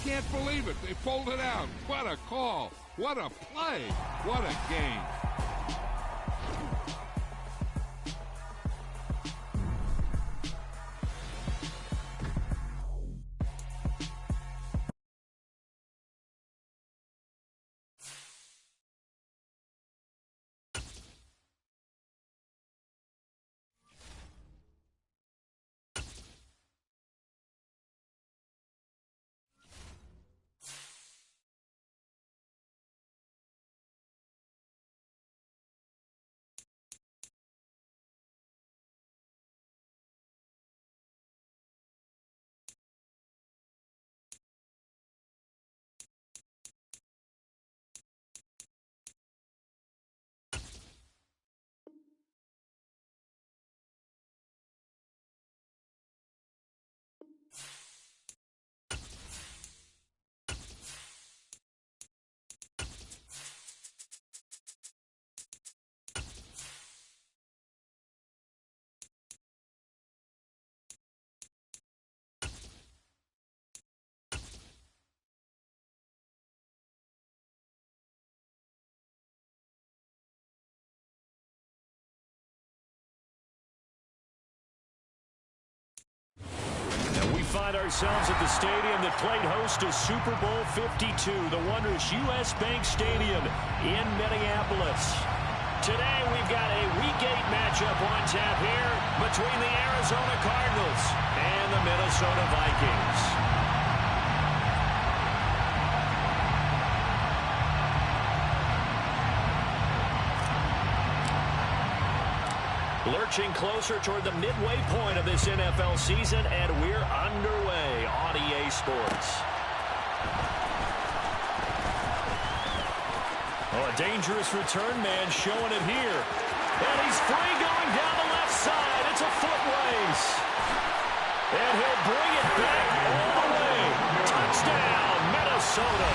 can't believe it. They pulled it out. What a call. What a play. What a game. Find ourselves at the stadium that played host to Super Bowl 52, the wondrous U.S. Bank Stadium in Minneapolis. Today we've got a Week 8 matchup on tap here between the Arizona Cardinals and the Minnesota Vikings. Lurching closer toward the midway point of this NFL season, and we're underway on EA Sports. Oh, a dangerous return man showing it here. And he's free going down the left side. It's a foot race. And he'll bring it back all the way. Touchdown, Minnesota.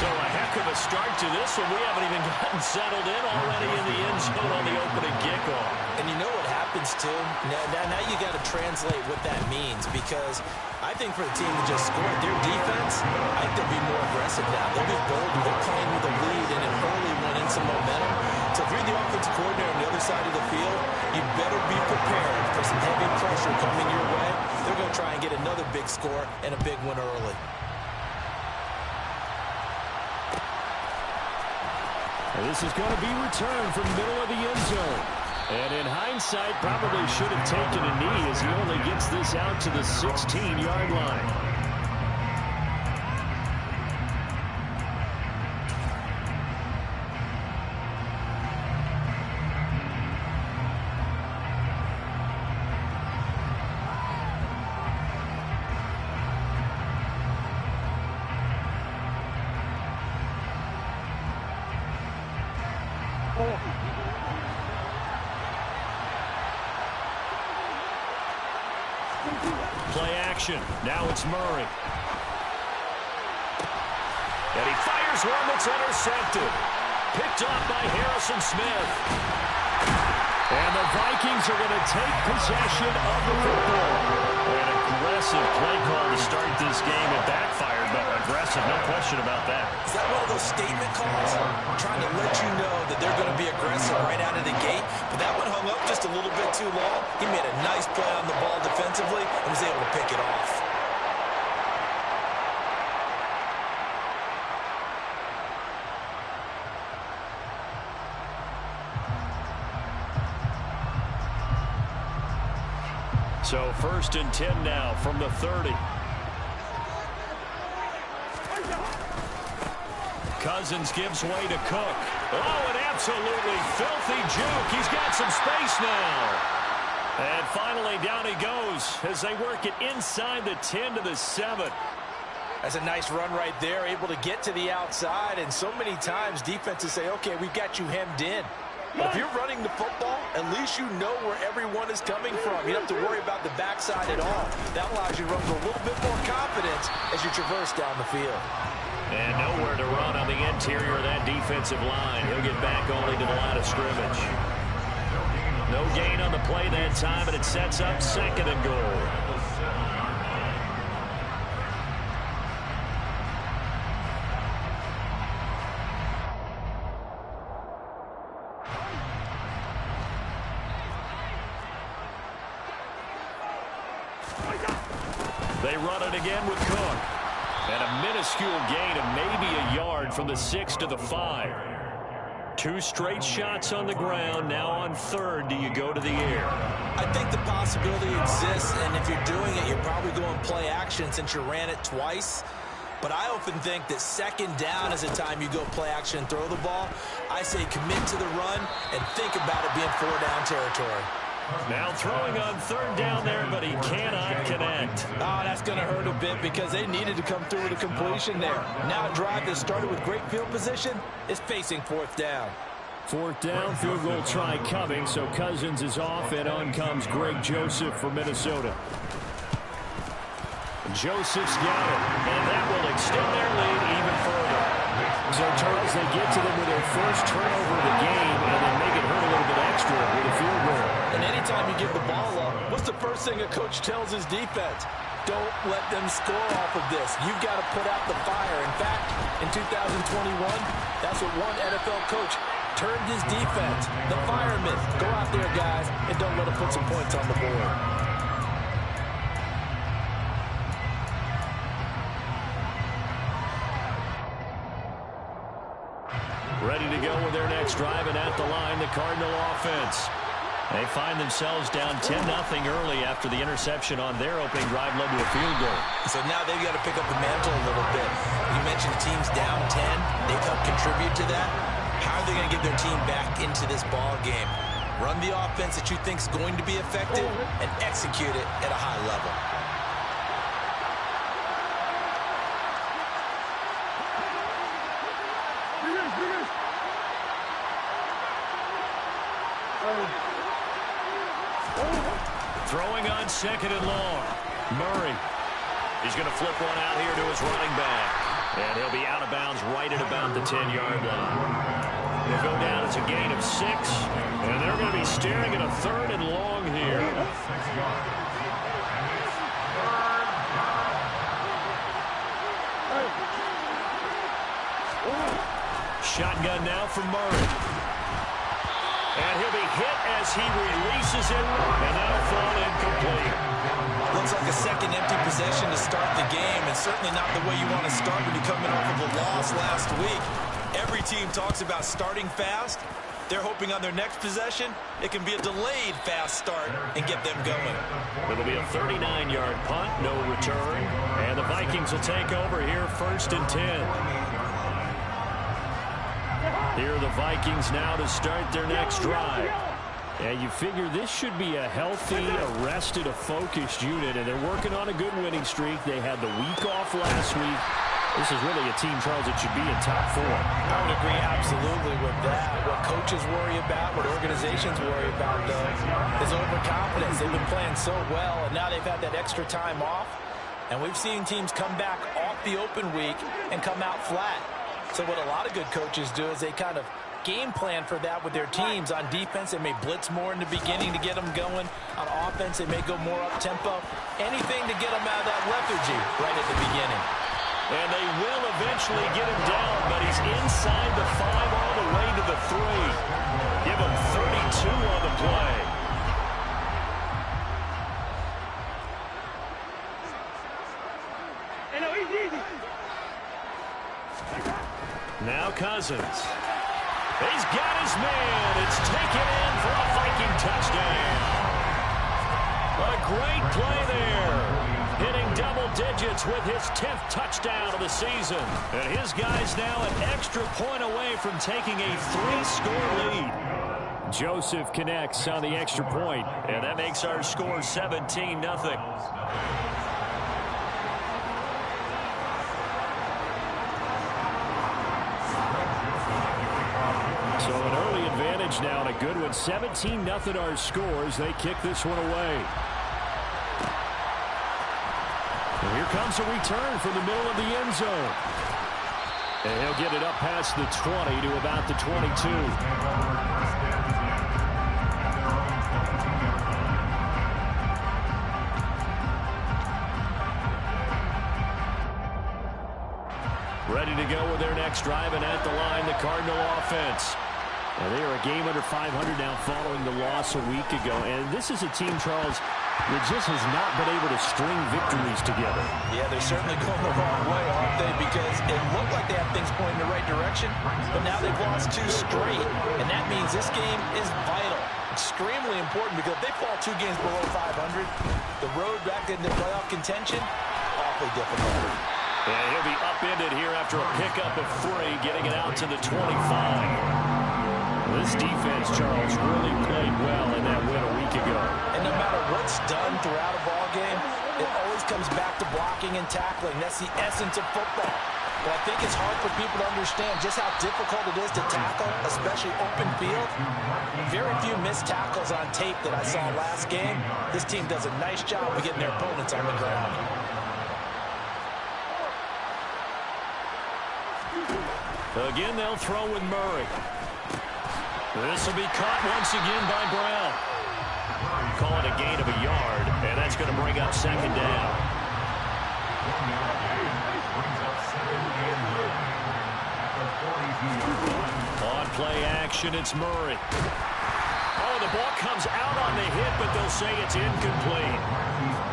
So a heck of a start to this one. We haven't even gotten settled in already in the end zone on the opening kickoff. And you know what happens, too? Now you got to translate what that means, because I think for the team to just score their defense, I think they'll be more aggressive now. They'll be bolder. They're playing with a lead and an early one and some momentum. So if you're the offensive coordinator on the other side of the field, you better be prepared for some heavy pressure coming your way. They're going to try and get another big score and a big one early. This is going to be returned from the middle of the end zone. And in hindsight, probably should have taken a knee as he only gets this out to the 16-yard line. Play action. Now it's Murray. And he fires one that's intercepted. Picked off by Harrison Smith. And the Vikings are going to take possession of the football. An aggressive play call to start this game. It backfired, but aggressive, no question about that. Is that one of those statement calls? Trying to let you know that they're going to be aggressive right out of the gate. But that one hung up just a little bit too long. He made a nice play on the ball defensively and was able to pick it off. So 1st and 10 now from the 30. Cousins gives way to Cook. Oh, an absolutely filthy juke. He's got some space now. And finally down he goes as they work it inside the 10 to the 7. That's a nice run right there, able to get to the outside. And so many times defenses say, okay, we've got you hemmed in. But if you're running the football, at least you know where everyone is coming from. You don't have to worry about the backside at all. That allows you to run with a little bit more confidence as you traverse down the field. And nowhere to run on the interior of that defensive line. He'll get back only to the line of scrimmage. No gain on the play that time, and it sets up 2nd and goal. They run it again with Cook. And a minuscule gain of maybe a yard from the 6 to the 5. 2 straight shots on the ground. Now on third, do you go to the air? I think the possibility exists, and if you're doing it, you're probably going play action since you ran it twice. But I often think that second down is a time you go play action and throw the ball. I say commit to the run and think about it being 4-down territory. Now throwing on third down there, but he cannot connect. Oh, that's going to hurt a bit because they needed to come through with a completion there. Now a drive that started with great field position is facing 4th down. 4th down, field goal try coming, so Cousins is off, and on comes Greg Joseph for Minnesota. Joseph's got it, and that will extend their lead even further. So, Charles, they get to them with their first turnover of the game, and then make it hurt a little bit extra with a field goal. And anytime you give the ball up, what's the first thing a coach tells his defense? Don't let them score off of this. You've got to put out the fire. In fact, in 2021, that's what one NFL coach turned his defense. The firemen. Go out there, guys, and don't let them put some points on the board. Ready to go with their next drive, and at the line, the Cardinal offense. They find themselves down 10-0 early after the interception on their opening drive led to a field goal. So now they've got to pick up the mantle a little bit. You mentioned the team's down 10. They've helped contribute to that. How are they going to get their team back into this ball game? Run the offense that you think is going to be effective and execute it at a high level. Throwing on 2nd and long. Murray. He's going to flip one out here to his running back. And he'll be out of bounds right at about the 10-yard line. They'll go down. It's a gain of 6. And they're going to be staring at a 3rd and long here. Shotgun now for Murray. And he'll be hit as he releases it, and that'll fall incomplete. Looks like a second empty possession to start the game, and certainly not the way you want to start when you're coming off of a loss last week. Every team talks about starting fast. They're hoping on their next possession, it can be a delayed fast start and get them going. It'll be a 39-yard punt, no return, and the Vikings will take over here 1st and 10. Here are the Vikings now to start their next drive. And you figure this should be a healthy, arrested, a focused unit, and they're working on a good winning streak. They had the week off last week. This is really a team, Charles, that should be in top 4. I would agree absolutely with that. What coaches worry about, what organizations worry about, though, is overconfidence. They've been playing so well, and now they've had that extra time off. And we've seen teams come back off the open week and come out flat. So what a lot of good coaches do is they kind of game plan for that with their teams. On defense, they may blitz more in the beginning to get them going. On offense, they may go more up-tempo. Anything to get them out of that lethargy right at the beginning. And they will eventually get him down, but he's inside the 5 all the way to the 3. Give him 32 on the play. Now Cousins. He's got his man. It's taken in for a Viking touchdown. A great play there. Hitting double digits with his 10th touchdown of the season. And his guy's now an extra point away from taking a 3-score lead. Joseph connects on the extra point, and that makes our score 17-0. So an early advantage now, and a good one. 17-0 our scores. They kick this one away. And here comes a return from the middle of the end zone. And he'll get it up past the 20 to about the 22. Ready to go with their next drive, and at the line, the Cardinal offense. And they are a game under 500 now following the loss a week ago. And this is a team, Charles, that just has not been able to string victories together. Yeah, they're certainly going the wrong way, aren't they? Because it looked like they have things pointing in the right direction, but now they've lost 2 straight. And that means this game is vital, extremely important, because if they fall 2 games below 500, the road back into playoff contention, awfully difficult. And he'll be upended here after a pickup of 3, getting it out to the 25. This defense, Charles, really played well in that win a week ago. And no matter what's done throughout a ball game, it always comes back to blocking and tackling. That's the essence of football. But I think it's hard for people to understand just how difficult it is to tackle, especially open field. Very few missed tackles on tape that I saw last game. This team does a nice job of getting their opponents on the ground. Again, they'll throw with Murray. This will be caught once again by Brown. Call it a gain of a yard, and that's going to bring up 2nd down. On play action, it's Murray. Oh, the ball comes out on the hit, but they'll say it's incomplete.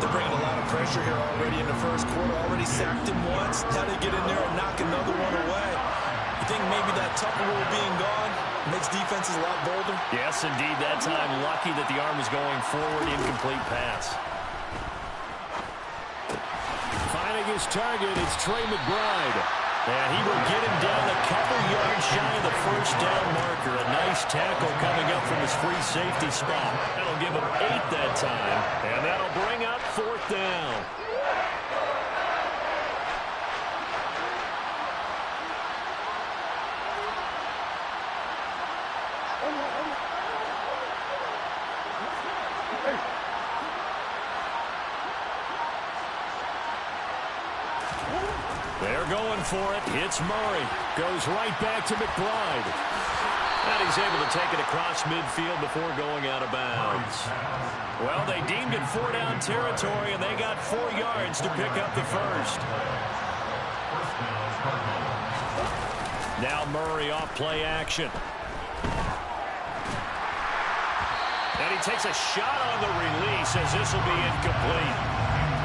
They're bringing a lot of pressure here already in the first quarter. Already sacked him once. Now they get in there and knock another one away. You think maybe that Tucker rule being gone makes defenses a lot bolder? Yes, indeed. That time, lucky that the arm was going forward. Incomplete pass. Finding his target, it's Trey McBride. And he will get him down a couple yards shy of the first down marker. A nice tackle coming up from his free safety spot. That'll give him 8 that time. And that'll bring up 4th down. They're going for it. It's Murray. Goes right back to McBride. And he's able to take it across midfield before going out of bounds. Well, they deemed it 4-down territory, and they got 4 yards to pick up the first. Now Murray off play action. And he takes a shot on the release as this will be incomplete.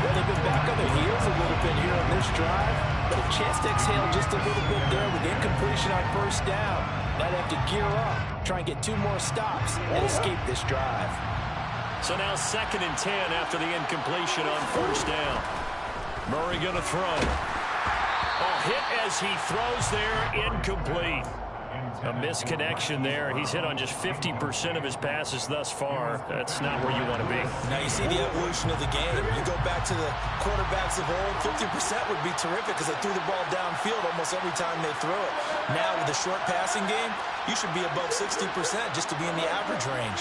Well, they've been back on their heels a little bit here on this drive, but a chance to exhale just a little bit there with incompletion on first down. Now they have to gear up, try and get 2 more stops, and escape this drive. So now 2nd and 10 after the incompletion on first down. Murray going to throw. Oh, hit as he throws there, incomplete. A misconnection there. He's hit on just 50% of his passes thus far. That's not where you want to be. Now you see the evolution of the game. You go back to the quarterbacks of old, 50% would be terrific because they threw the ball downfield almost every time they threw it. Now with the short passing game, you should be above 60% just to be in the average range.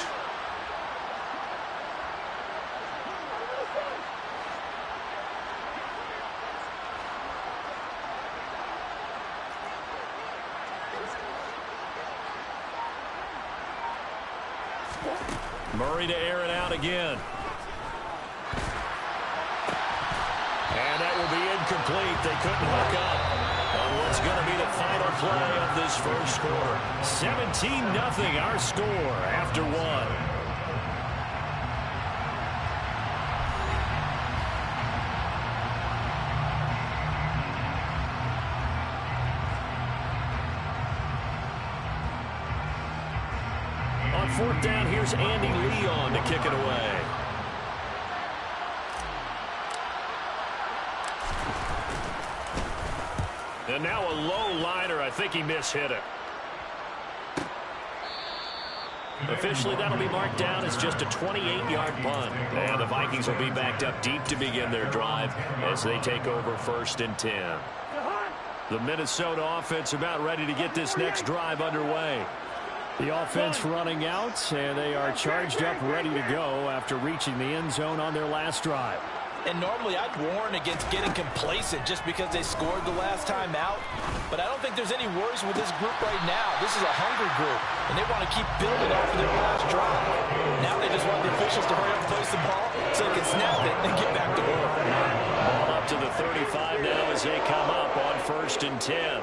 Murray to air it out again. And that will be incomplete. They couldn't hook up on what's going to be the final play of this first quarter. 17-0 our score after 1. On 4th down, here's Andy Leon to kick it away. And now a low liner. I think he mishit it. Officially, that'll be marked down as just a 28-yard punt. And the Vikings will be backed up deep to begin their drive as they take over 1st and 10. The Minnesota offense about ready to get this next drive underway. The offense running out, and they are charged up, ready to go after reaching the end zone on their last drive. And normally I'd warn against getting complacent just because they scored the last time out. But I don't think there's any worries with this group right now. This is a hungry group, and they want to keep building off of their last drive. Now they just want the officials to hurry up and place the ball so they can snap it and get back to work. Ball up to the 35 now as they come up on 1st and 10.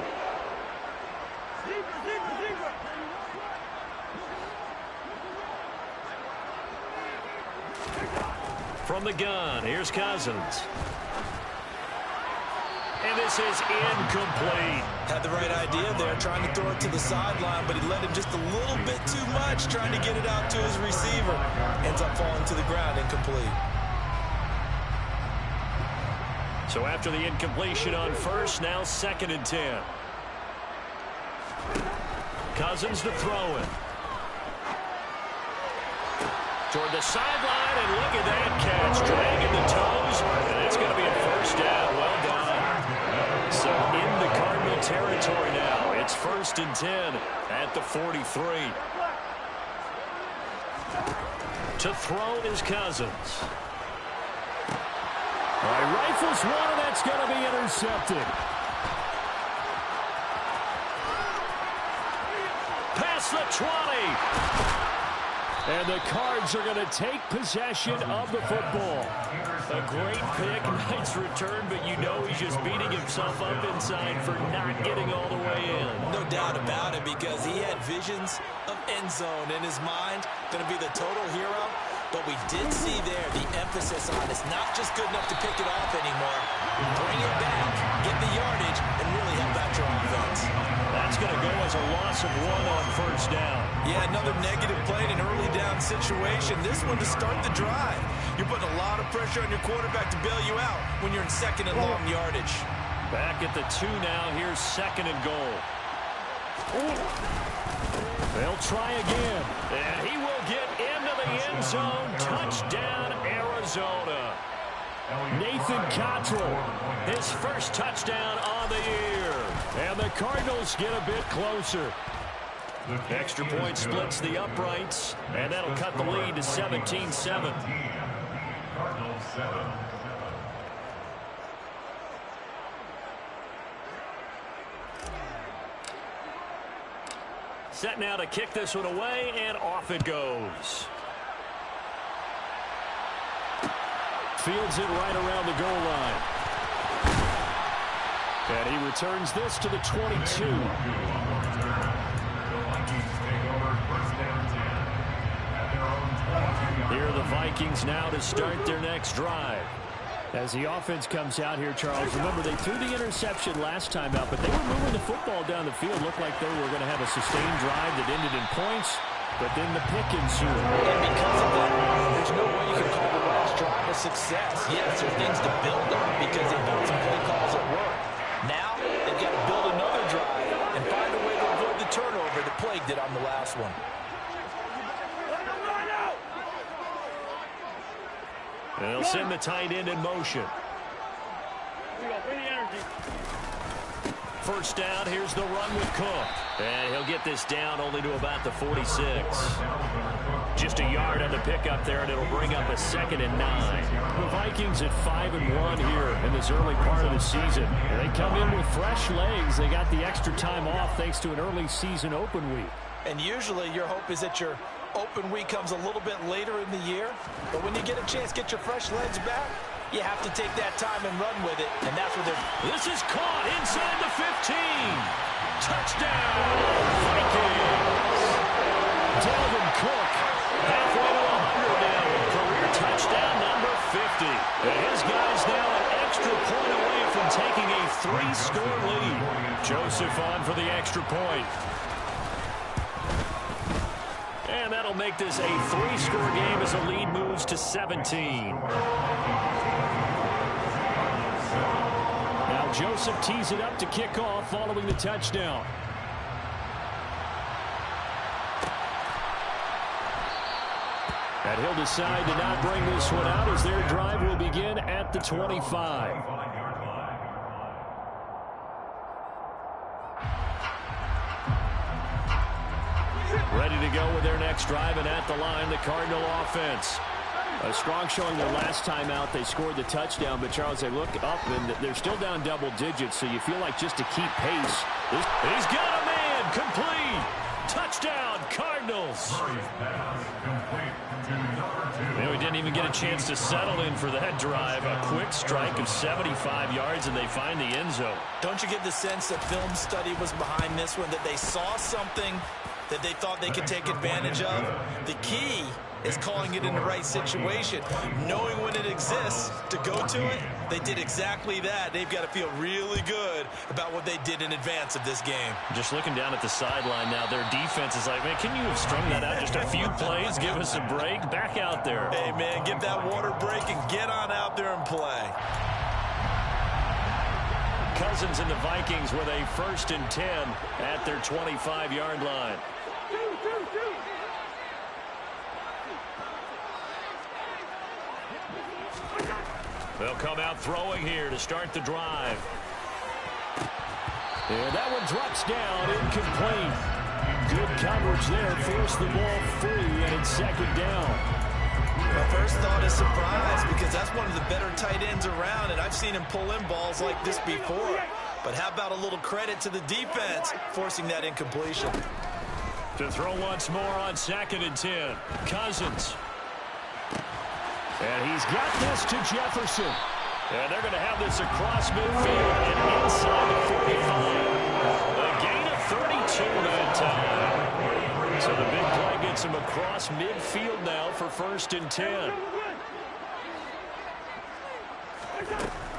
From the gun, here's Cousins. And this is incomplete. Had the right idea there, trying to throw it to the sideline, but he let him just a little bit too much, trying to get it out to his receiver. Ends up falling to the ground, incomplete. So after the incompletion on first, now 2nd and 10. Cousins to throw it. Toward the sideline, and look at that catch. Dragging the toes, and it's going to be a first down. Well done. So into Cardinal territory now. It's 1st and 10 at the 43. To throw is Cousins. All right, rifles one, and that's going to be intercepted. Past the 20. And the Cards are going to take possession of the football. A great pick, nice return, but you know he's just beating himself up inside for not getting all the way in. No doubt about it, because he had visions of end zone in his mind. Going to be the total hero. But we did see there the emphasis on it's not just good enough to pick it off anymore. Bring it back, get the yardage, and really help out your offense. That's going to go as a loss of 1 on first down. Yeah, another negative play in an early down situation. This one to start the drive. You're putting a lot of pressure on your quarterback to bail you out when you're in 2nd and long yardage. Back at the 2 now. Here's 2nd and goal. They'll try again. And he will get into the end zone. Touchdown, Arizona. Nathan Cottrell, His first touchdown on the year. and the Cardinals get a bit closer. Extra point splits the uprights, and that'll cut the lead to 17-7. Set now to kick this one away, and off it goes. Fields it right around the goal line. And he returns this to the 22. Here are the Vikings now to start their next drive. As the offense comes out here, Charles, remember they threw the interception last time out, but they were moving the football down the field. Looked like they were going to have a sustained drive that ended in points, but then the pick ensued. And because of that, there's no way you can call the last drive a success. Yes, there are things to build on because they found some play calls at work. Now, they've got to build another drive and find a way to avoid the turnover that plagued it on the last one. And they'll send the tight end in motion. First down, here's the run with Cook. And he'll get this down only to about the 46. Just a yard on the pickup there, and it'll bring up a 2nd and 9. The Vikings at 5-1 here in this early part of the season. They come in with fresh legs. They got the extra time off thanks to an early season open week. And usually your hope is that your open week comes a little bit later in the year. But when you get a chance to get your fresh legs back, you have to take that time and run with it. And that's what they're... This is caught inside the 15. Touchdown, Vikings. Dalvin Cook, Halfway to 100 now with career touchdown number 50. And his guys now an extra point away from taking a 3-score lead. Joseph on for the extra point. And that'll make this a 3-score game as the lead moves to 17. now Joseph tees it up to kick off following the touchdown. And he'll decide to not bring this one out as their drive will begin at the 25. Ready to go with their next drive, and at the line, the Cardinal offense. A strong showing their last time out. They scored the touchdown, but Charles, they look up, and they're still down double digits, so you feel like just to keep pace. He's got a man, complete. Touchdown, Cardinals. We didn't even get a chance to settle in for that drive. A quick strike of 75 yards, and they find the end zone. Don't you get the sense that film study was behind this one, that they saw something that they thought they could take advantage of? The key is calling it in the right situation. Knowing when it exists to go to it, they did exactly that. They've got to feel really good about what they did in advance of this game. Just looking down at the sideline now, their defense is like, man, can you have strung that out just a few plays? Give us a break. Back out there. Hey, man, give that water break and get on out there and play. Cousins and the Vikings with a 1st and 10 at their 25-yard line. They'll come out throwing here to start the drive. And that one drops down, incomplete. Good coverage there, forced the ball free, and it's 2nd down. My first thought is surprise, because that's one of the better tight ends around, and I've seen him pull in balls like this before. But how about a little credit to the defense forcing that incompletion? To throw once more on 2nd and 10. Cousins. And he's got this to Jefferson. And they're going to have this across midfield and inside the 45. A gain of 32 that time. So the big play gets him across midfield now for 1st and 10.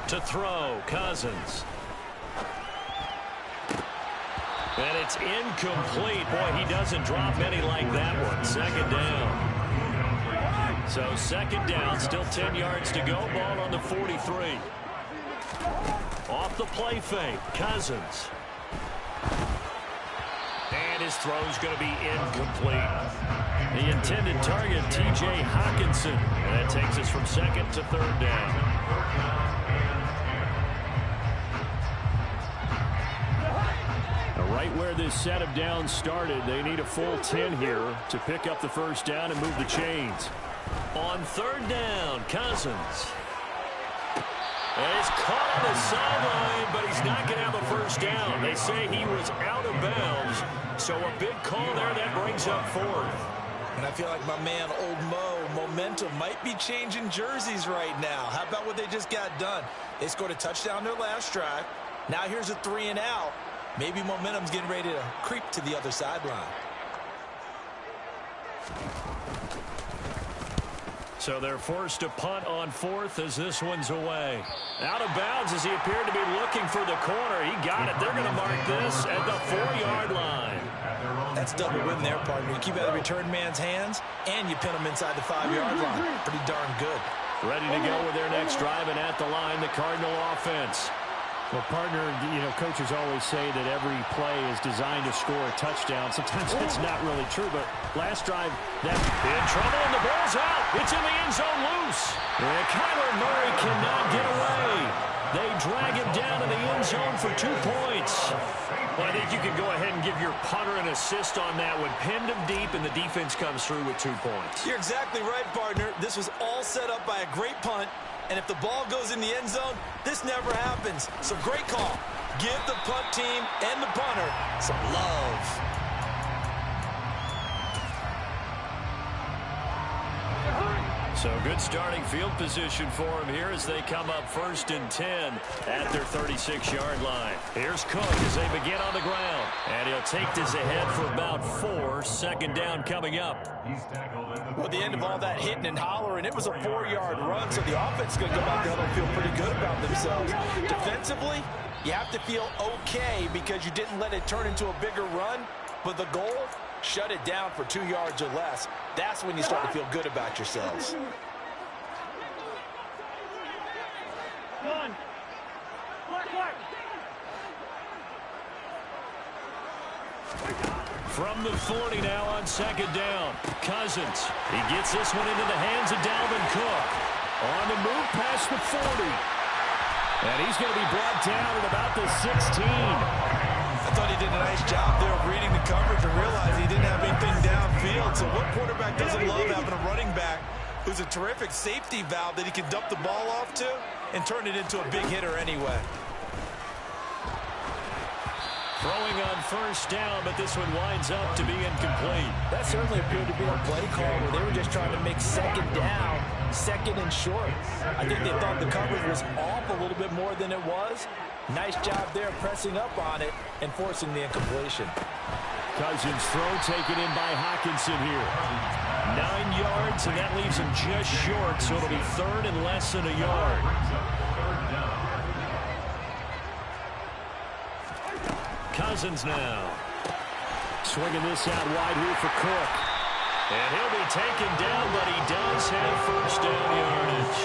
To throw, Cousins. And it's incomplete. Boy, he doesn't drop any like that one. 2nd down. So 2nd down, still 10 yards to go. Ball on the 43. Off the play fake, Cousins. And his throw's going to be incomplete. The intended target, T.J. Hawkinson. And that takes us from 2nd to 3rd down. Right where this set of downs started, they need a full 10 here to pick up the 1st down and move the chains. On 3rd down, Cousins. And he's caught on the sideline, but he's not going to have a 1st down. They say he was out of bounds, so a big call there that brings up 4th. And I feel like my man, Old Mo, momentum might be changing jerseys right now. How about what they just got done? They scored a touchdown their last drive. Now here's a 3 and out. Maybe momentum's getting ready to creep to the other sideline. So they're forced to punt on 4th as this one's away. Out of bounds as he appeared to be looking for the corner. He got it. They're going to mark this at the 4-yard line. That's double win there, partner. You keep out of the return man's hands, and you pin him inside the 5-yard line. Pretty darn good. Ready to go with their next drive, and at the line, the Cardinal offense. Well, partner, you know, coaches always say that every play is designed to score a touchdown. Sometimes that's not really true, but last drive, that in trouble, and the ball's out. It's in the end zone loose. And Kyler Murray cannot get away. They drag him down in the end zone for 2 points. Well, I think you can go ahead and give your punter an assist on that one. Pinned him deep, and the defense comes through with 2 points. You're exactly right, partner. This was all set up by a great punt. And if the ball goes in the end zone, this never happens. So great call. Give the punt team and the punter some love. So good starting field position for him here as they come up 1st and 10 at their 36-yard line. Here's Cook as they begin on the ground. And he'll take this ahead for about 4. 2nd down coming up. Well, at the end of all that hitting and hollering, it was a 4-yard run, so the offense is going to go out there and feel pretty good about themselves. Defensively, you have to feel okay because you didn't let it turn into a bigger run, but the goal, shut it down for 2 yards or less. That's when you start to feel good about yourselves. From the 40 now on 2nd down. Cousins. He gets this one into the hands of Dalvin Cook. On the move past the 40. And he's going to be brought down at about the 16. I thought he did a nice job there of reading the coverage and realized he didn't have anything downfield. So what quarterback doesn't love having a running back who's a terrific safety valve that he can dump the ball off to and turn it into a big hitter anyway? Throwing on 1st down, but this one winds up to be incomplete. That certainly appeared to be a play call where they were just trying to make 2nd down, 2nd and short. I think they thought the coverage was off a little bit more than it was. Nice job there pressing up on it and forcing the incompletion. Cousins' throw taken in by Hawkinson here. 9 yards, and that leaves him just short, so it'll be third and less than a yard. Cousins now. Swinging this out wide here for Cook. And he'll be taken down, but he does have first down yardage.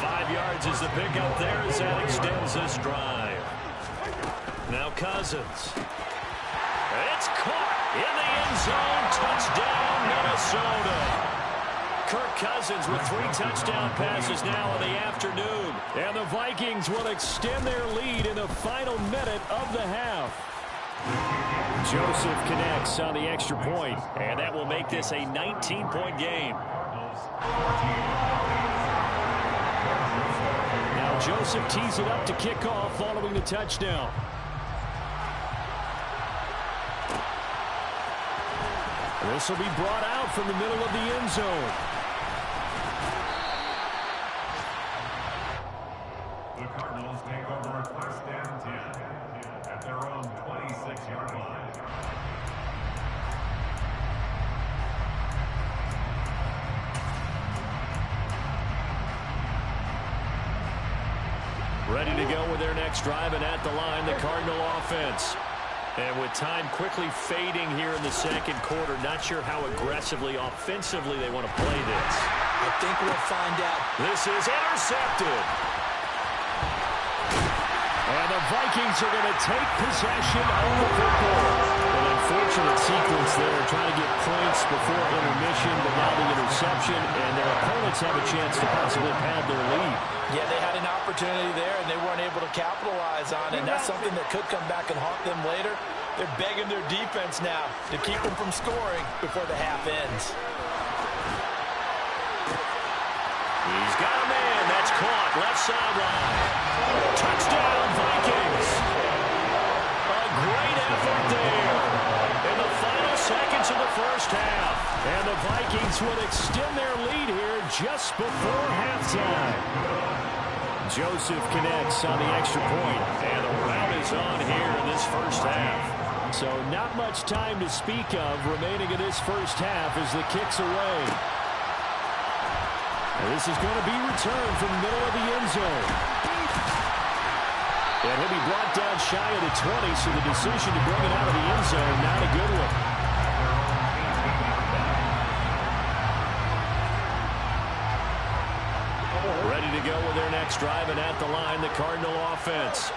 5 yards is the pickup there as that extends this drive. Now Cousins. It's caught in the end zone. Touchdown, Minnesota. Kirk Cousins with 3 touchdown passes now in the afternoon. And the Vikings will extend their lead in the final minute of the half. Joseph connects on the extra point, and that will make this a 19-point game. Now Joseph tees it up to kick off following the touchdown. This will be brought out from the middle of the end zone. The Cardinals take over a first down 10 at their own 26-yard line. Ready to go with their next drive, and at the line, the Cardinal offense. And with time quickly fading here in the second quarter, not sure how aggressively, offensively they want to play this. I think we'll find out. This is intercepted. And the Vikings are going to take possession of the football. An unfortunate sequence there, trying to get points before intermission, but now the interception, and their opponents have a chance to possibly pad their lead. Yeah, they had an opportunity there, and they weren't able to capitalize on it. And that's something that could come back and haunt them later. They're begging their defense now to keep them from scoring before the half ends. He's got a man. That's caught. Left sideline. Touchdown, Vikings. A great effort there in the final seconds of the first half. And the Vikings would extend their lead here just before halftime. Joseph connects on the extra point, and the route is on here in this first half. So not much time to speak of remaining in this first half as the kick's away. And this is going to be returned from the middle of the end zone. And he'll be brought down shy of the 20, so the decision to bring it out of the end zone, not a good one. Ready to go with their next drive, and at the line, the Cardinal offense.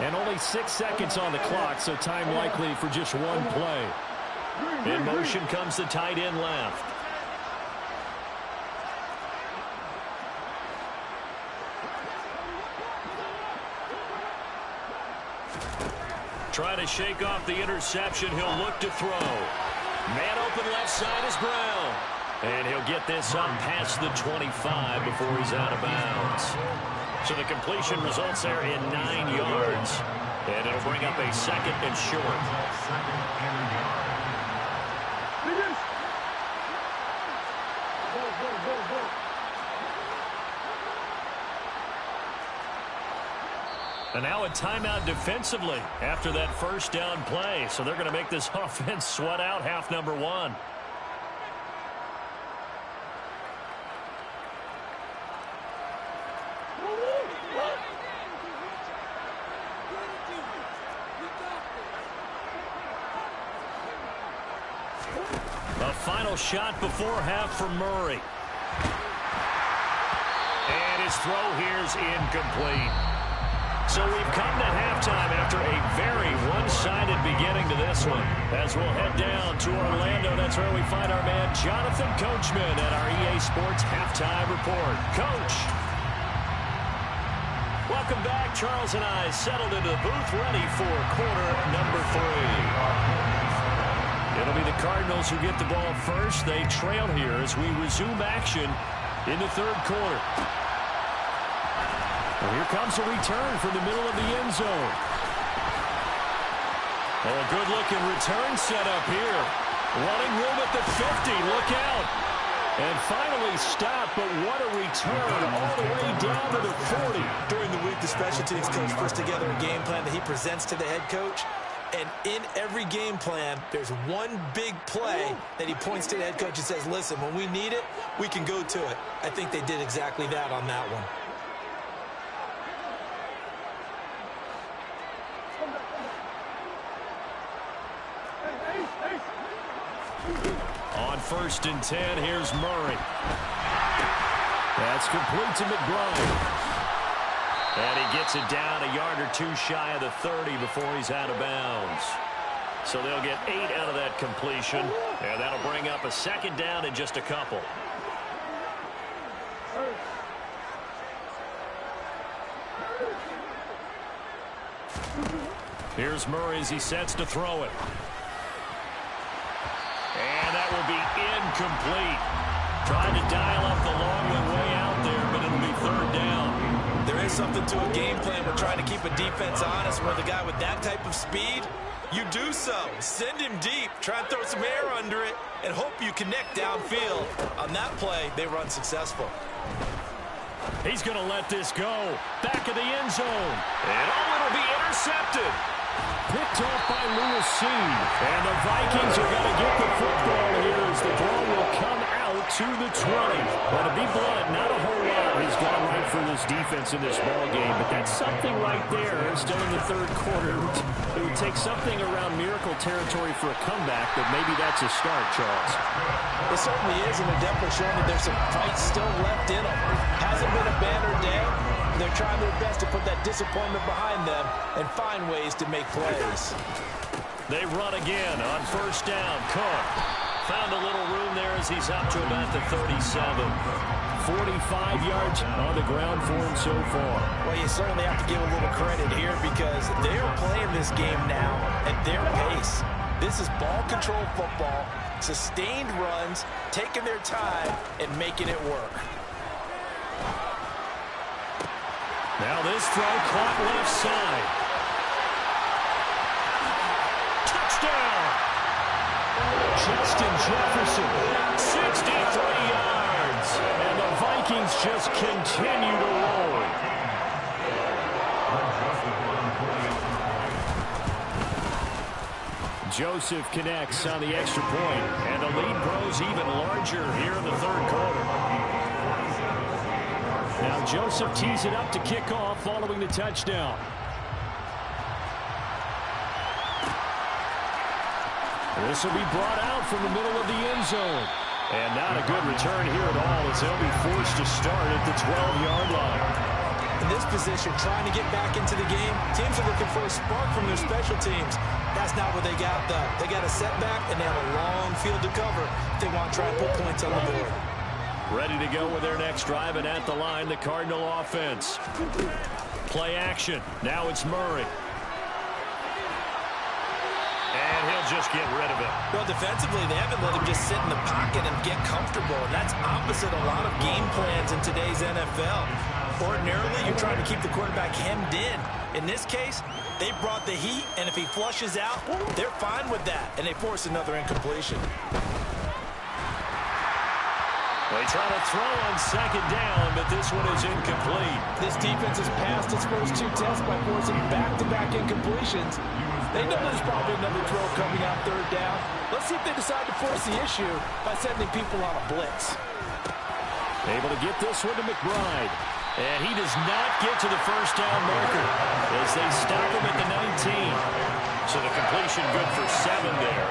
And only 6 seconds on the clock, so time likely for just one play. In motion comes the tight end left. Trying to shake off the interception. He'll look to throw. Man open left side is Brown. And he'll get this up past the 25 before he's out of bounds. So the completion results there in 9 yards. And it'll bring up a second and short. And now a timeout defensively after that first down play. So they're going to make this offense sweat out half number one. A final shot before half from Murray. And his throw here's incomplete. So we've come to halftime after a very one-sided beginning to this one. As we'll head down to Orlando, that's where we find our man Jonathan Coachman at our EA Sports Halftime Report. Coach. Welcome back. Charles and I settled into the booth ready for quarter number 3. It'll be the Cardinals who get the ball first. They trail here as we resume action in the third quarter. Well, here comes a return from the middle of the end zone. Oh, a good-looking return set up here. Running room at the 50. Look out. And finally stopped, but what a return all the way down to the 40. During the week, the special teams coach puts together a game plan that he presents to the head coach. And in every game plan, there's one big play that he points to the head coach and says, listen, when we need it, we can go to it. I think they did exactly that on that one. On 1st and 10, here's Murray. That's complete to McBride. And he gets it down a yard or two shy of the 30 before he's out of bounds. So they'll get 8 out of that completion. And that'll bring up a 2nd down in just a couple. Here's Murray as he sets to throw it. And that will be incomplete. Trying to dial up the long way out there, but it'll be 3rd down. There is something to a game plan. We're trying to keep a defense honest. With a guy with that type of speed, you do so. Send him deep. Try and throw some air under it and hope you connect downfield. On that play, they were unsuccessful. He's going to let this go. Back of the end zone. And it'll be intercepted. Picked off by Lewis Seen. And the Vikings are going to get the football here as the ball will come out to the 20. But to be blunt, not a whole lot has gone right for this defense in this ball game. But that's something right there. Still in the 3rd quarter. It would take something around miracle territory for a comeback, but maybe that's a start, Charles. It certainly is, and they're definitely showing that there's some fight still left in them. Hasn't been a banner day. They're trying their best to put that disappointment behind them and find ways to make plays. They run again on 1st down. Cook found a little room there as he's up to about the 37. 45 yards on the ground for him so far. Well, you certainly have to give a little credit here because they're playing this game now at their pace. This is ball control football, sustained runs, taking their time, and making it work. Now this throw caught left side. Touchdown! Justin Jefferson, 63 yards. And the Vikings just continue to roll. Joseph connects on the extra point, and the lead grows even larger here in the 3rd quarter. Now Joseph tees it up to kick off following the touchdown. This will be brought out from the middle of the end zone. And not a good return here at all as they'll be forced to start at the 12-yard line. In this position, trying to get back into the game, teams are looking for a spark from their special teams. That's not what they got, though. They got a setback, and they have a long field to cover if they want to try and put points on the board. Ready to go with their next drive, and at the line, the Cardinal offense. Play action. Now it's Murray. And he'll just get rid of it. Well, defensively, they haven't let him just sit in the pocket and get comfortable. And that's opposite a lot of game plans in today's NFL. Ordinarily, you're trying to keep the quarterback hemmed in. In this case, they brought the heat, and if he flushes out, they're fine with that. And they force another incompletion. They try to throw on 2nd down, but this one is incomplete. This defense has passed its first 2 tests by forcing back-to-back incompletions. They know there's probably another throw coming out 3rd down. Let's see if they decide to force the issue by sending people on a blitz. Able to get this one to McBride. And he does not get to the 1st down marker as they stop him at the 19. So the completion good for 7 there.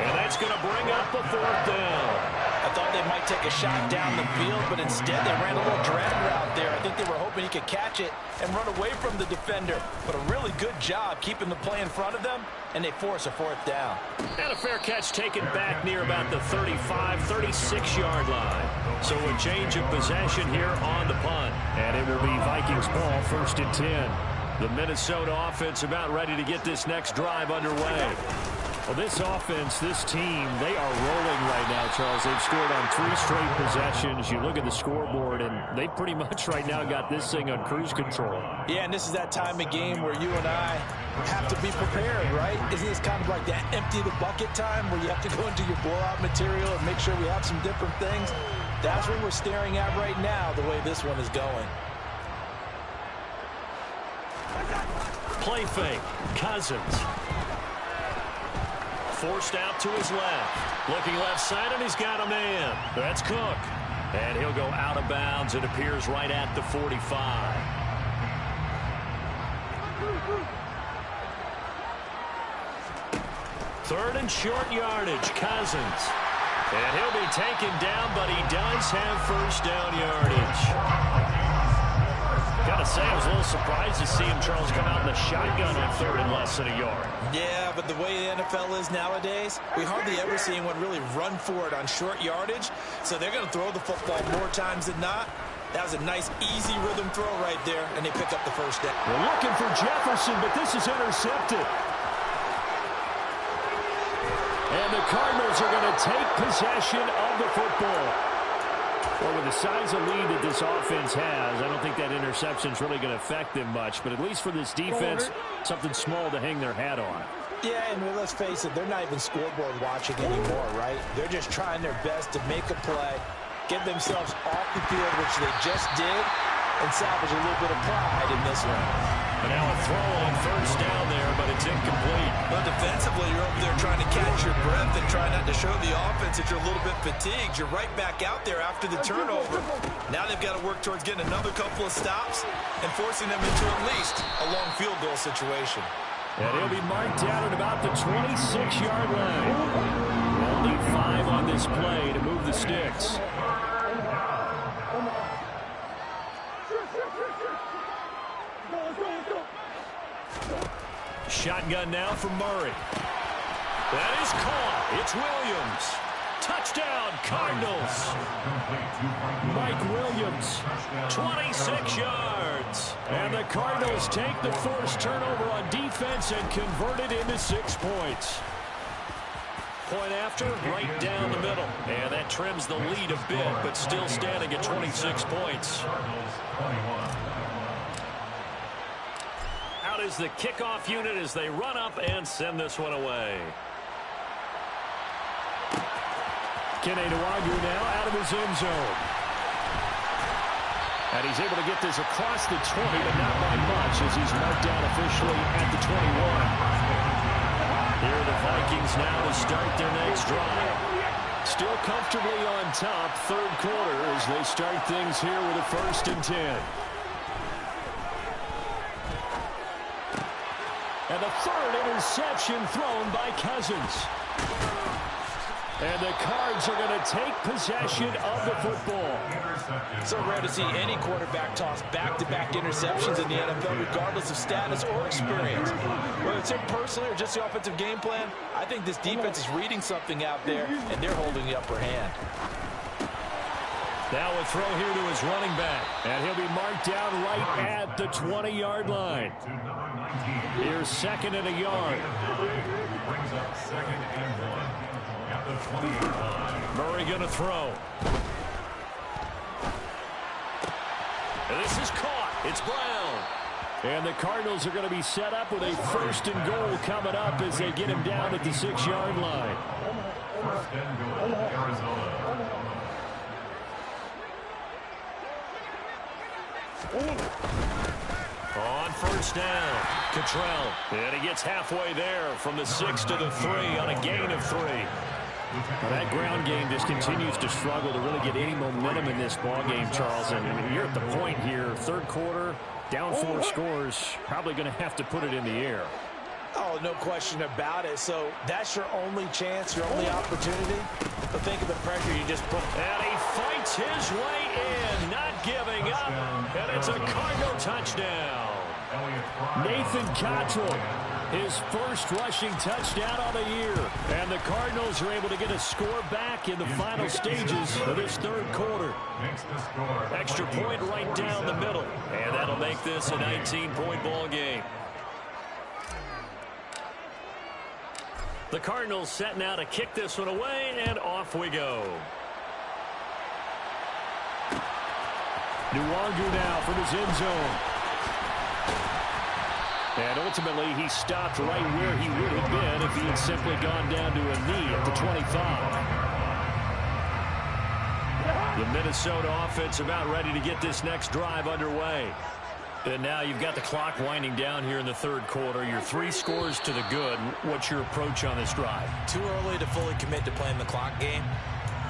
And that's going to bring up a 4th down. I thought they might take a shot down the field, but instead they ran a little drag route there. I think they were hoping he could catch it and run away from the defender. But a really good job keeping the play in front of them, and they force a 4th down. And a fair catch taken back near about the 35, 36-yard line. So a change of possession here on the punt. And it will be Vikings ball, 1st and 10. The Minnesota offense about ready to get this next drive underway. Well, this offense, this team, they are rolling right now, Charles. They've scored on 3 straight possessions. You look at the scoreboard, and they pretty much right now got this thing on cruise control. Yeah, and this is that time of game where you and I have to be prepared, right? Isn't this kind of like that empty the bucket time where you have to go into your blowout material and make sure we have some different things? That's what we're staring at right now, the way this one is going. Play fake. Cousins. forced out to his left. Looking left side, and he's got a man. That's Cook. And he'll go out of bounds. It appears right at the 45. Third and short yardage, Cousins. And he'll be taken down, but he does have first down yardage. Got to say, I was a little surprised to see him, Charles, come out in the shotgun on third and less than a yard. Yeah, but the way the NFL is nowadays, we hardly ever see anyone really run for it on short yardage. So they're going to throw the football more times than not. That was a nice, easy rhythm throw right there, and they pick up the first down. We're looking for Jefferson, but this is intercepted. And the Cardinals are going to take possession of the football. Well, with the size of lead that this offense has, I don't think that interception is really going to affect them much. But at least for this defense, something small to hang their hat on. Yeah, and let's face it, they're not even scoreboard watching anymore, right? They're just trying their best to make a play, get themselves off the field, which they just did, and salvage a little bit of pride in this one. But now a throw on first down there, but it's incomplete. But defensively, you're up there trying to catch your breath and try not to show the offense that you're a little bit fatigued. You're right back out there after the turnover. Now they've got to work towards getting another couple of stops and forcing them into at least a long field goal situation. And he'll be marked down at about the 26-yard line. Only 5 on this play to move the sticks. Shotgun now for Murray. That is caught. It's Williams. Touchdown, Cardinals. Mike Williams, 26 yards. And the Cardinals take the forced turnover on defense and convert it into 6 points. Point after, right down the middle. And that trims the lead a bit, but still standing at 26 points. Out is the kickoff unit as they run up and send this one away. Kenny Nwagu now out of his end zone. And he's able to get this across the 20, but not by much as he's marked down officially at the 21. Here are the Vikings now to start their next drive. Still comfortably on top, third quarter, as they start things here with a 1st and 10. And the third interception thrown by Cousins. And the Cards are going to take possession of the football. So rare to see any quarterback toss back-to-back interceptions in the NFL, regardless of status or experience. Whether it's him personally or just the offensive game plan, I think this defense is reading something out there, and they're holding the upper hand. Now a throw here to his running back. And he'll be marked down right at the 20-yard line. Here's 2nd and a yard. Brings up 2nd and 1 at the 20-yard. Murray going to throw. And this is caught. It's Brown. And the Cardinals are going to be set up with a 1st and goal coming up as they get him down at the 6-yard line. 1st and goal, Arizona. On first down, Cottrell. And he gets halfway there from the 6 to the 3 on a gain of 3. Well, that ground game just continues to struggle to really get any momentum in this ball game, Charles. And you're at the point here, third quarter, down 4 scores, probably going to have to put it in the air. Oh, no question about it. So that's your only chance, your only opportunity. But think of the pressure you just put. And he fights his way in, not giving up. And it's a Cardinal touchdown. Nathan Cottrell, his first rushing touchdown of the year. And the Cardinals are able to get a score back in the final stages of this third quarter. Extra point right down the middle. And that'll make this a 19-point ball game. The Cardinals setting out to kick this one away, and off we go. Nwagu now from his end zone. And ultimately, he stopped right where he would have been if he had simply gone down to a knee at the 25. The Minnesota offense about ready to get this next drive underway. And now you've got the clock winding down here in the third quarter. You're 3 scores to the good. What's your approach on this drive? Too early to fully commit to playing the clock game.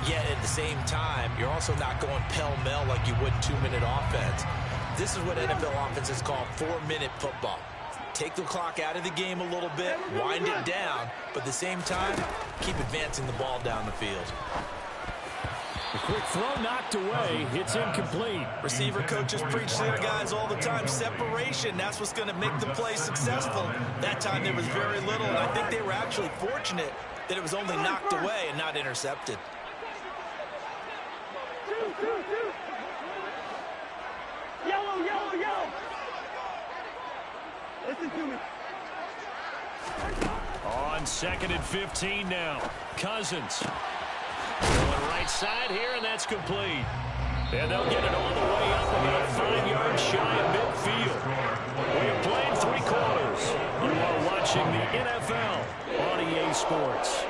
Yet at the same time, you're also not going pell-mell like you would in 2-minute offense. This is what NFL offenses call 4-minute football. Take the clock out of the game a little bit, wind it down, but at the same time, keep advancing the ball down the field. A quick throw knocked away. It's incomplete. Receiver coaches preach to their guys all the time. Separation, that's what's going to make the play successful. That time there was very little, and I think they were actually fortunate that it was only knocked away and not intercepted. Yellow, yellow, yellow. Listen to me. On 2nd and 15 now. Cousins. Going right side here, and that's complete. And they'll get it all the way up about 5 yards shy of midfield. We have played 3 quarters. You are watching the NFL on EA Sports.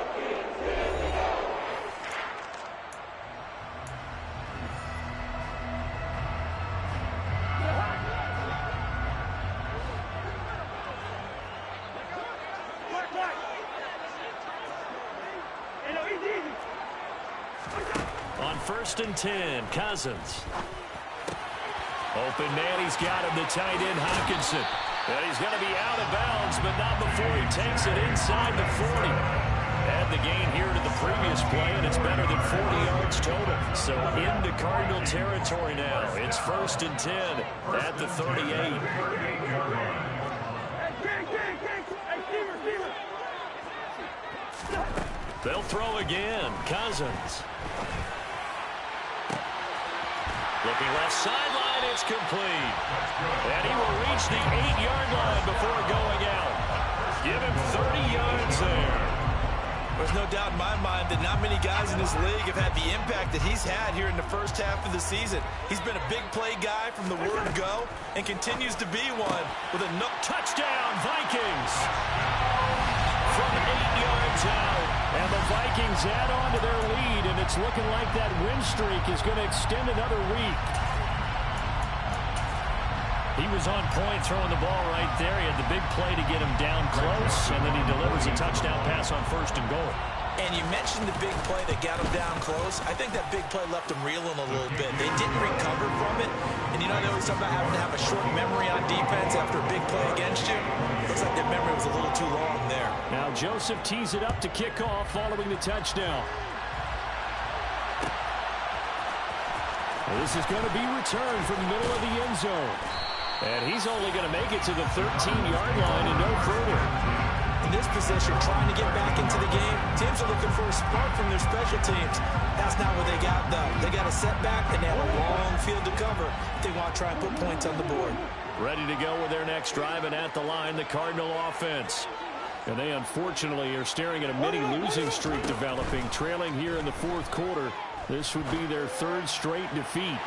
On 1st and 10, Cousins. Open man, he's got him, the tight end, Hawkinson. And he's going to be out of bounds, but not before he takes it inside the 40. Add the gain here to the previous play, and it's better than 40 yards total. So into Cardinal territory now. It's 1st and 10 at the 38. They'll throw again. Cousins. Looking left sideline, it's complete. And he will reach the 8-yard line before going out. Give him 30 yards there. There's no doubt in my mind that not many guys in this league have had the impact that he's had here in the first half of the season. He's been a big play guy from the word go and continues to be one with a touchdown, Vikings. From 8 yards out. And the Vikings add on to their lead, and it's looking like that win streak is going to extend another week. He was on point throwing the ball right there. He had the big play to get him down close, and then he delivers a touchdown pass on 1st and goal. And you mentioned the big play that got him down close. I think that big play left him reeling a little bit. They didn't recover from it. And you know, they always talk about having to have a short memory on defense after a big play against you. Looks like that memory was a little too long there. Now Joseph tees it up to kick off following the touchdown. This is going to be returned from the middle of the end zone. And he's only going to make it to the 13-yard line and no further. In this position, trying to get back into the game, teams are looking for a spark from their special teams. That's not what they got, though. They got a setback, and they have a long field to cover if they want to try and put points on the board. Ready to go with their next drive, and at the line, the Cardinal offense. And they, unfortunately, are staring at a mini-losing streak developing, trailing here in the 4th quarter. This would be their 3rd straight defeat.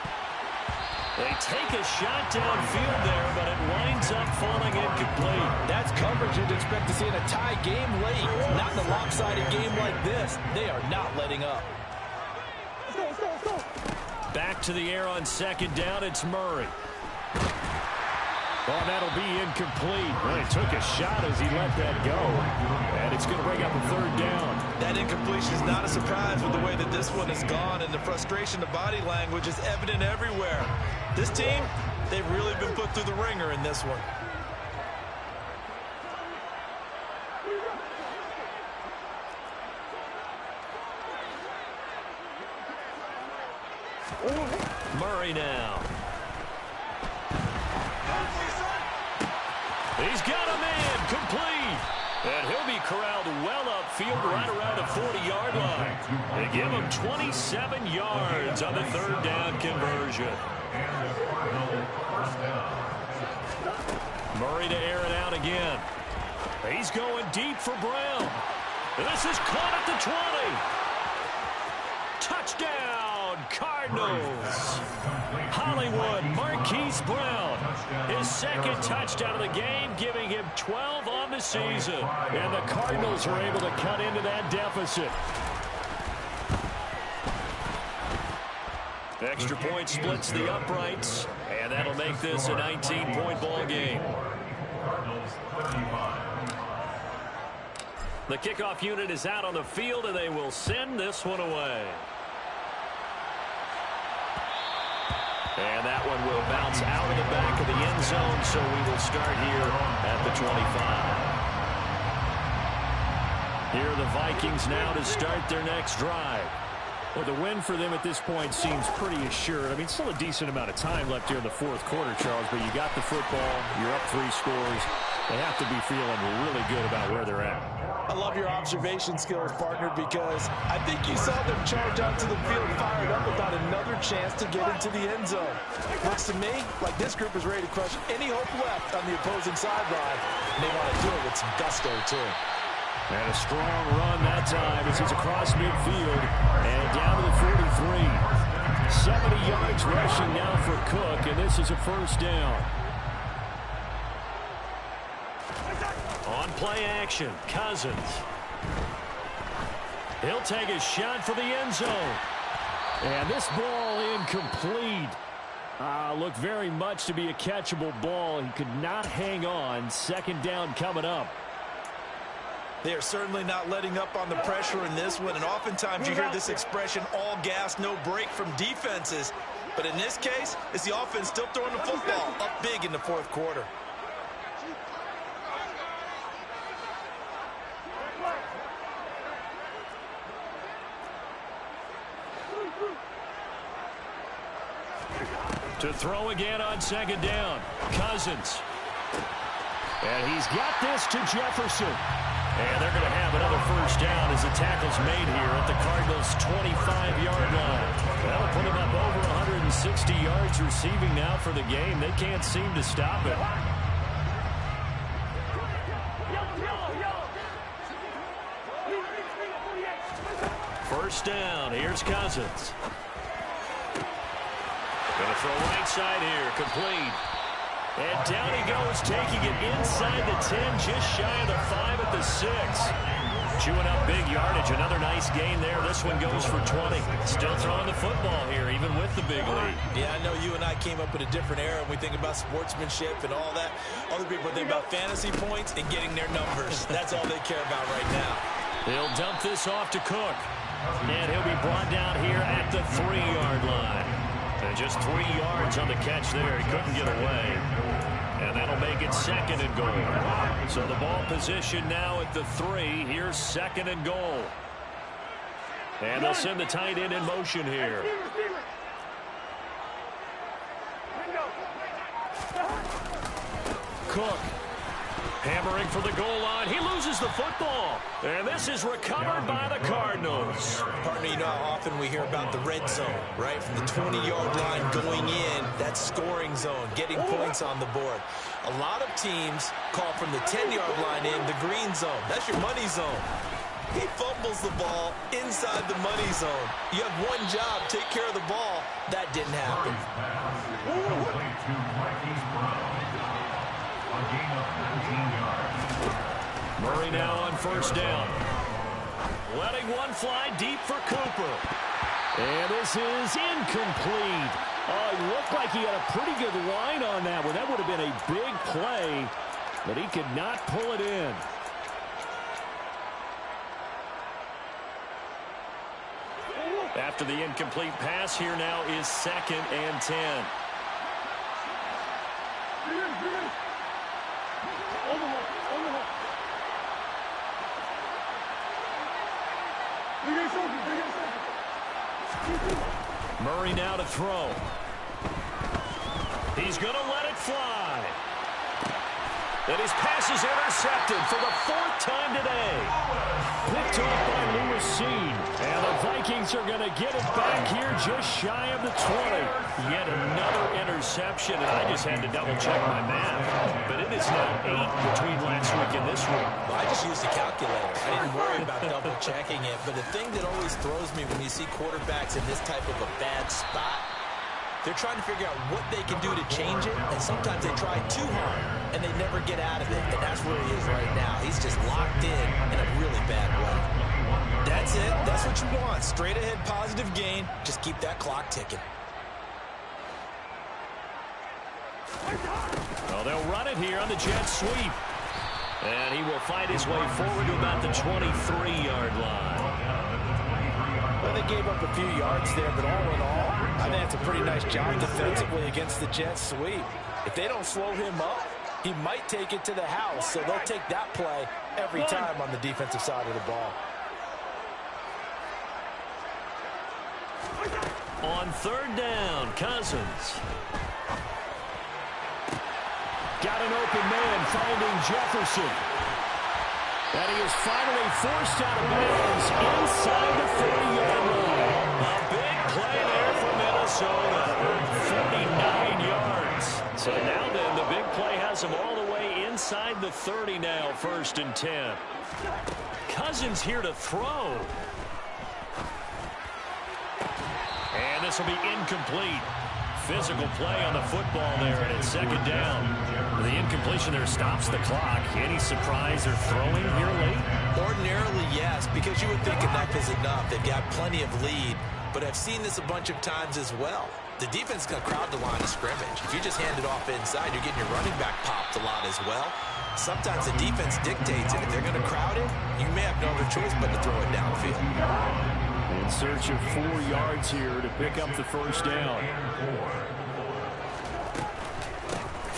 They take a shot downfield there, but it winds up falling incomplete. That's coverage you'd expect to see in a tie game late. Not in a lopsided game like this. They are not letting up. Back to the air on 2nd down. It's Murray. Oh, that'll be incomplete. Well, he took a shot as he let that go. And it's going to bring up a 3rd down. That incompletion is not a surprise with the way that this one has gone, and the frustration, the body language is evident everywhere. This team, they've really been put through the ringer in this one. Murray now. He's got a man complete. And he'll be corralled well upfield right around the 40-yard line. They give him 27 yards on the 3rd down conversion. Murray to air it out again. He's going deep for Brown. This is caught at the 20. Touchdown, Cardinals. Hollywood, Marquise Brown. His 2nd touchdown of the game, giving him 12 on the season. And the Cardinals are able to cut into that deficit. Extra point splits the uprights, and that'll make this a 19-point ball game. The kickoff unit is out on the field, and they will send this one away. And that one will bounce out of the back of the end zone, so we will start here at the 25. Here are the Vikings now to start their next drive. Well, the win for them at this point seems pretty assured. I mean, still a decent amount of time left here in the fourth quarter, Charles, but you got the football, you're up 3 scores. They have to be feeling really good about where they're at. I love your observation skills, partner, because I think you saw them charge onto the field fired up without another chance to get into the end zone. Looks to me like this group is ready to crush any hope left on the opposing sideline. And they want to do it with some gusto, too. And a strong run that time as he's across midfield and down to the 43. 70 yards rushing now for Cook, and this is a first down. On play action, Cousins. He'll take a shot for the end zone. And this ball incomplete. Looked very much to be a catchable ball. He could not hang on. Second down coming up. They are certainly not letting up on the pressure in this one, and oftentimes you hear this expression, all gas, no break from defenses. But in this case, it's the offense still throwing the football up big in the fourth quarter. To throw again on second down, Cousins. And he's got this to Jefferson. And they're going to have another first down as the tackle's made here at the Cardinals' 25-yard line. That'll put him up over 160 yards receiving now for the game. They can't seem to stop it. First down, here's Cousins. Going to throw right side here, complete. And down he goes, taking it inside the 10, just shy of the 5 at the 6. Chewing up big yardage, another nice gain there. This one goes for 20. Still throwing the football here, even with the big lead. Yeah, I know you and I came up in a different era, and we think about sportsmanship and all that. Other people think about fantasy points and getting their numbers. That's all they care about right now. They'll dump this off to Cook. And he'll be brought down here at the 3-yard line. And just 3 yards on the catch there. He couldn't get away. And that'll make it second and goal. So the ball position now at the 3. Here's second and goal. And they'll send the tight end in motion here. Cook hammering for the goal line. He loses the football. And this is recovered by the Cardinals. Partner, you know how often we hear about the red zone, right? From the 20-yard line going in, that scoring zone, getting points on the board. A lot of teams call from the 10-yard line in the green zone. That's your money zone. He fumbles the ball inside the money zone. You have one job, take care of the ball. That didn't happen. Murray now on first down. Letting one fly deep for Cooper. And this is incomplete. It looked like he had a pretty good line on that one. That would have been a big play, but he could not pull it in. After the incomplete pass, here now is second and 10. Murray now to throw. He's going to let it fly. And his pass is intercepted for the 4th time today. Picked off by Lewis Seed. And the Vikings are going to get it back here just shy of the 20. Yet another interception, and I just had to double-check my math. But it is now 8 between last week and this week. Well, I just used a calculator. I didn't worry about double-checking it. But the thing that always throws me when you see quarterbacks in this type of a bad spot, they're trying to figure out what they can do to change it, and sometimes they try too hard, and they never get out of it, and that's where he is right now. He's just locked in a really bad way. That's it. That's what you want. Straight ahead positive gain. Just keep that clock ticking. Well, they'll run it here on the jet sweep. And he will fight his way forward to about the 23-yard line. Well, they gave up a few yards there, but all in all, I think that's a pretty nice job defensively against the jet sweep. If they don't slow him up, he might take it to the house, so they'll take that play every time on the defensive side of the ball. On third down, Cousins. Got an open man finding Jefferson. And he is finally forced out of bounds inside the 30-yard line. A big play there for Minnesota. 49 yards. So now then, the big play has him all the way inside the 30 now, 1st and 10. Cousins here to throw. And this will be incomplete. Physical play on the football there, and it's 2nd down. The incompletion there stops the clock. Any surprise they're throwing here late? Ordinarily, yes, because you would think enough is enough. They've got plenty of lead, but I've seen this a bunch of times as well. The defense is going to crowd the line of scrimmage. If you just hand it off inside, you're getting your running back popped a lot as well. Sometimes the defense dictates it. If they're going to crowd it, you may have no other choice but to throw it downfield. In search of 4 yards here to pick up the 1st down.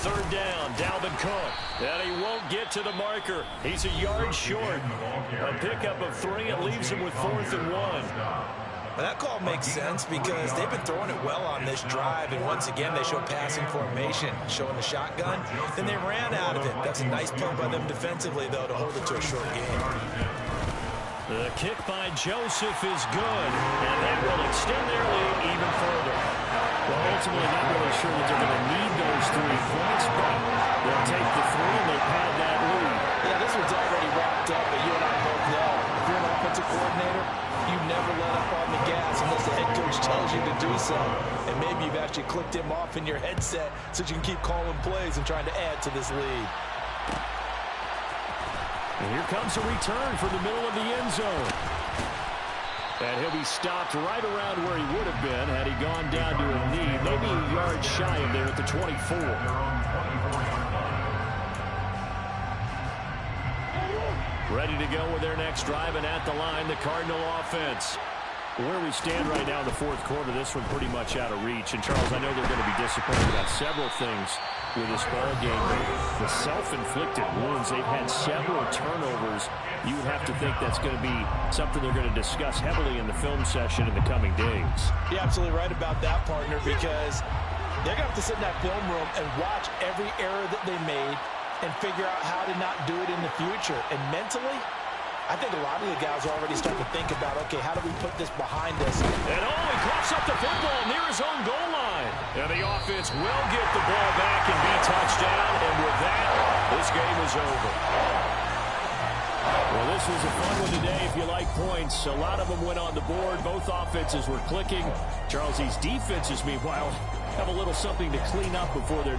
3rd down, Dalvin Cook. And he won't get to the marker. He's a yard short. A pickup of 3. It leaves him with 4th and 1. Well, that call makes sense because they've been throwing it well on this drive, and once again they show passing formation, showing the shotgun. Then they ran out of it. That's a nice play by them defensively, though, to hold it to a short game. The kick by Joseph is good, and that will extend their lead even further. Well, ultimately, not really sure that they're going to need those 3 points, but they'll take the 3 and they pad that lead. Yeah, this one's already wrapped up, but you and I both know if you're an offensive coordinator, you never let up on the gas unless the head coach tells you to do so. And maybe you've actually clicked him off in your headset so you can keep calling plays and trying to add to this lead. And here comes a return from the middle of the end zone. And he'll be stopped right around where he would have been had he gone down to a knee, maybe a yard shy of there at the 24. Ready to go with their next drive, and at the line, the Cardinal offense. Where we stand right now in the 4th quarter, this one pretty much out of reach. And, Charles, I know they're going to be disappointed about several things with this ball game. The self-inflicted wounds, they've had several turnovers. You would have to think that's going to be something they're going to discuss heavily in the film session in the coming days. You're absolutely right about that, partner, because they're going to have to sit in that film room and watch every error that they made and figure out how to not do it in the future. And mentally, I think a lot of the guys are already starting to think about, okay, how do we put this behind us? And he coughs up the football near his own goal line. And the offense will get the ball back and be touchdown. And with that, this game is over. Well, this was a fun one today if you like points. A lot of them went on the board. Both offenses were clicking. Charles, these defenses, meanwhile, have a little something to clean up before their